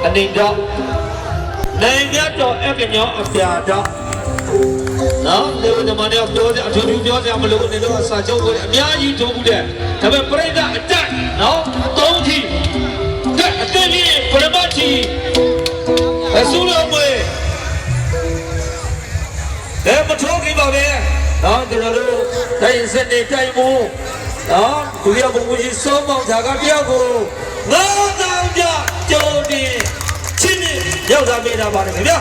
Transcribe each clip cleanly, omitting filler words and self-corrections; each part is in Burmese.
အနေတော့နိုင်ငံတော်အကညောအပြာတော့နော်ဒီလိုမှလည်းပြောစရာအထူးပြောစရာမလိုနေတော့စာချုပ်ကိုအများကြီးထိုးဘူးတဲ့ဒါပေမဲ့ပြိဿအတက်နော်သုံးထိကအတက်ကြီးပရမတ်ကြီးအဆူလုံးပဲမထိုးကြပါပဲနော်ကျွန်တော်တို့တိုင်းစစ်နေတိုင်းမှုနော်ဒုတိယဘုံကြီးစိုးပေါင်းတာကတယောက်ကို9000ပြကြိုတင်ချင်းနဲ့ရောက်လာပေးတာပါတယ်ခင်ဗျာ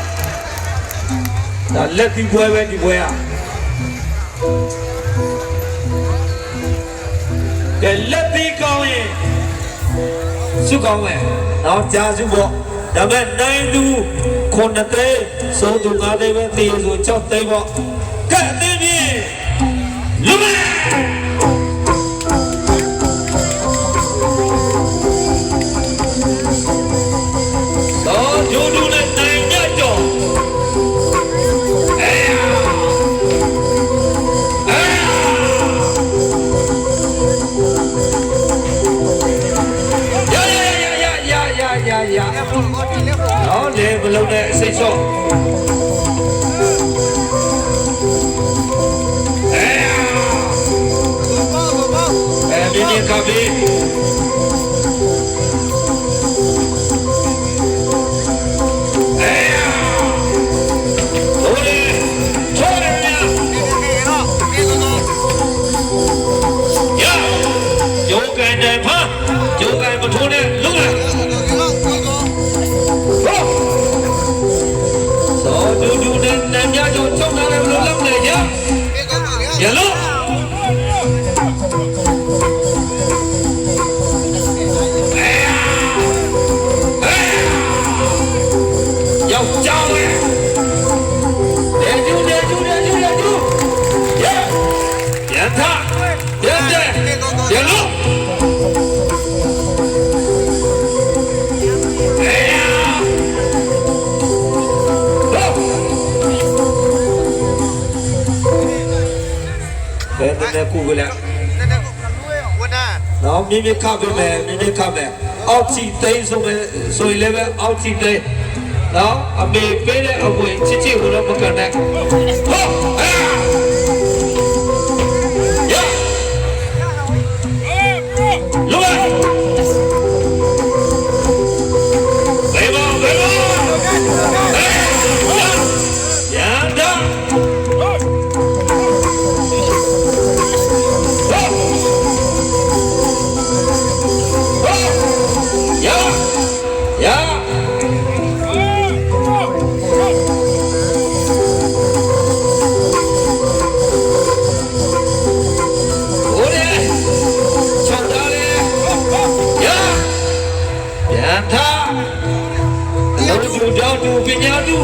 ဒါလက်ပြီးပွဲပဲဒီပွဲอ่ะကဲလက်ပြီးကောင်းရင်စုကောင်းမယ်နော်ကြာစုပေါ့ဒါပေမဲ့နိုင်သူ9သိန်းစိုးသူ9သိန်းပဲတည်ဆို6သိန်းပေါ့ကဲအင်းပြေလူမဲတော့ဂျိုးဒူနဲ့နိုင်ညတ်တော့နော်လေဘလုံးနဲ့စိတ်ဆော့မြင်းမြင်းကပ်ပြီးကူကလည်းနော်မြင်းမြခပေးမယ်မြင်းမြခမယ်အောက်ချီသိန်းဆိုရင်လည်းပဲအောက်ချီသိန်းနော်အမေပေးတဲ့အဝေးချစ်ချစ်ကိုတော့မကန်နဲ့ဟုတ်ရလူဘယ်ဘောရန်တာပညာတူ